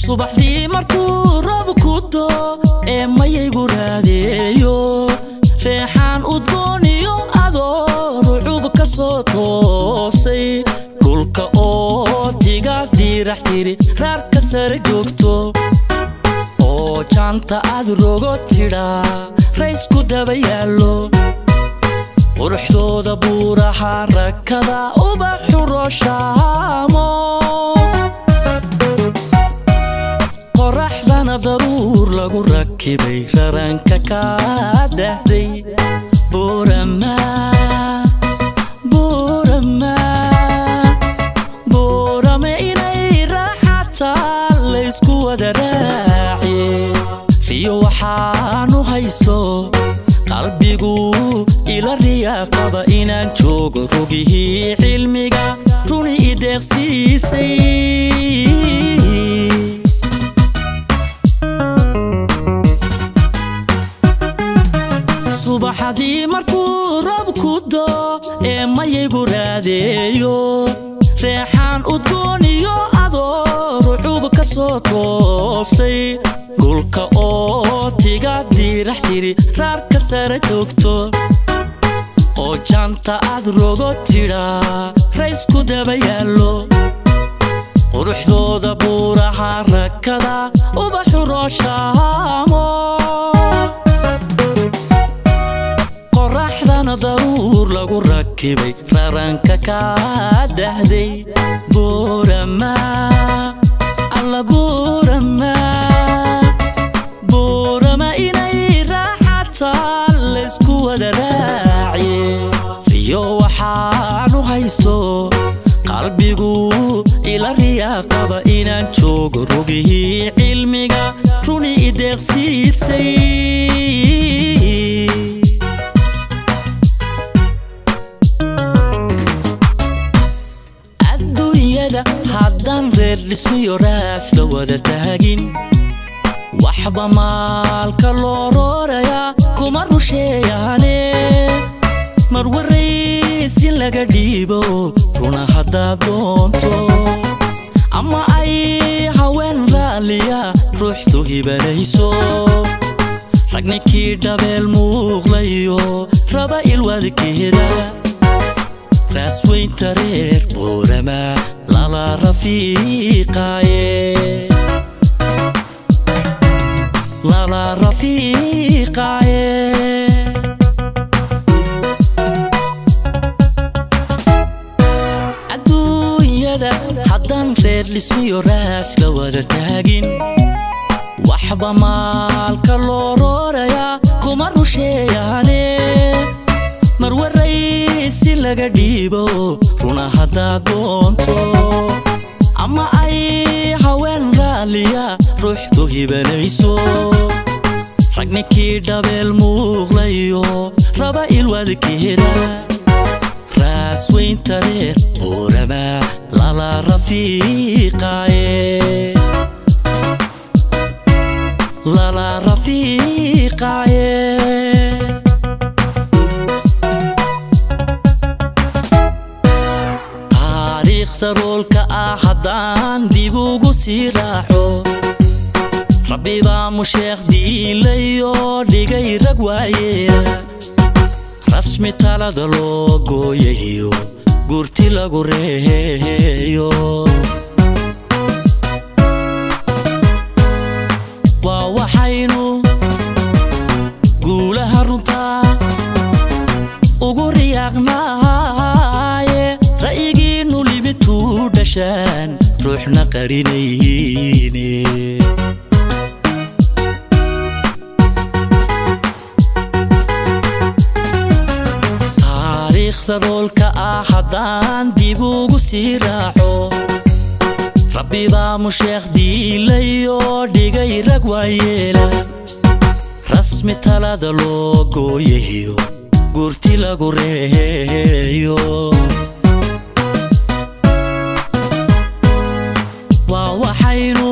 subaxdii markuu roobku doo mayaygu raadiyo reexaan udgooniyo adoo rucub ka soo toosay dhulka oo tiga diirax tiri raarka sare joogto oo jaanta aad rogo tidhaa raysku daba yaallo quruxdooda buuraha rakada ubaxu rooshaamo qoraxdana daruur lagu rakibay raranka ka dahday buurama inay raaxataa laysku wada raaciye riyo waxaanu haysto qalbigu ila riyaaqaba inaan joogo rogihii cilmiga runi ideeqsiisay subaxdii markuu roobku doo mayaygu raadiyo reexaan udgooniyo adoo rucub ka soo toosay dhulka oo tiga diirax tiri raarka sare joogto oo jaanta aad rogo tidhaa raysku daba yaallo quruxdooda buuraha rakada ubaxu rooshaamo qoraxdana daruur lagu rakibay raranka ka dahday buurama inay raaxataa laysku wada raaciye riyo waxaanu haysto qalbigu ila riyaaqaba inaan joogo rogihii cilmiga runi ideeqsiisay haddaan reer dhismiyo raas la wada taagin waxba maalka loo roorayaa kuma rusheeyaane mar warrays in laga dhiibo runa haddaad doonto ama ay haween raaliya ruuxdu hibanayso rag ninkii dhabeel muuqlayo raba ilwadkeeda raas weynta reer buurama lala rafiiqaaye adduunyada haddaan reer dhismiyo raas la wada taagin waxba maalka loo roorayaa kuma rusheeyaane mar warrays in laga dhiibo runa haddaad doonto ama ay haween raaliya ruuxdu hibanayso rag ninkii dhabeel muuqlayo raba ilwadkeeda raas weynta reer buurama lala rafiiqaaye taariikhda haddaan dib ugu sii raaco rabbi baa musheekh diilayo dhigay rag waayeela rasmi talada loo gooyayo gurti lagu reeyo waa waxaynu guulaha runtaa ugu riyaaqnaaye ra'yigiinnu limituu dhashaan ruuxna qarinayne taariikhda haddaan dib ugu sii raaco rabbi baa musheekh diilayo dhigay rag waayeela rasmi talada loo gooyayo gurti lagu reeyo waa waxaynu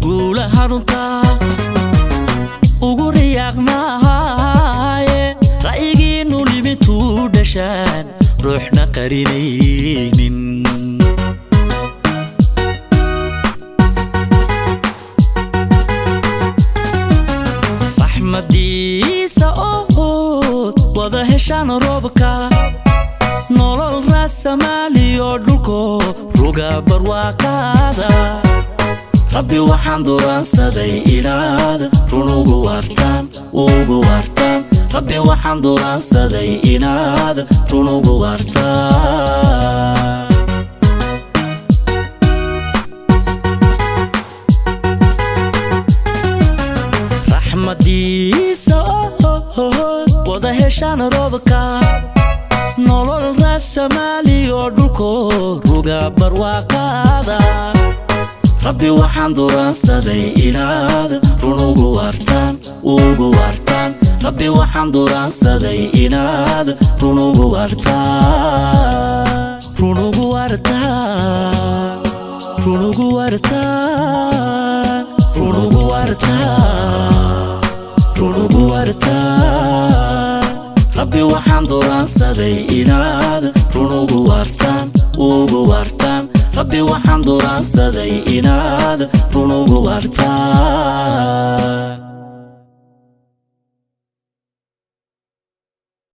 guulaha runta ugu riyaaqnaaye ra'yigiinu limitu dhashaan ruuxna qarinaynin raxmadiisa oo wada heshaan roobka nolol raasamaaliyo dhulko ruga barwaaqaada rabbi waxaan dooransaday inaad run ugu waartaan rabbi waxaan dooransaday inaad run ugu waartaan raxmadiisa oo wada heshaan roobka nolol raasamaaliyo dhulko ruga barwaaqaada rabbi waxaan dooransaday inaad run ugu waartaan rabbi waxaan dooransaday inaad run ugu waartaan run ugu waartaan run ugu waartaan run ugu waartaan run ugu waartaan rabbi waxaan dooransaday inaad run ugu waartaan rabbi waxaan dooransaday inaad run ugu waartaan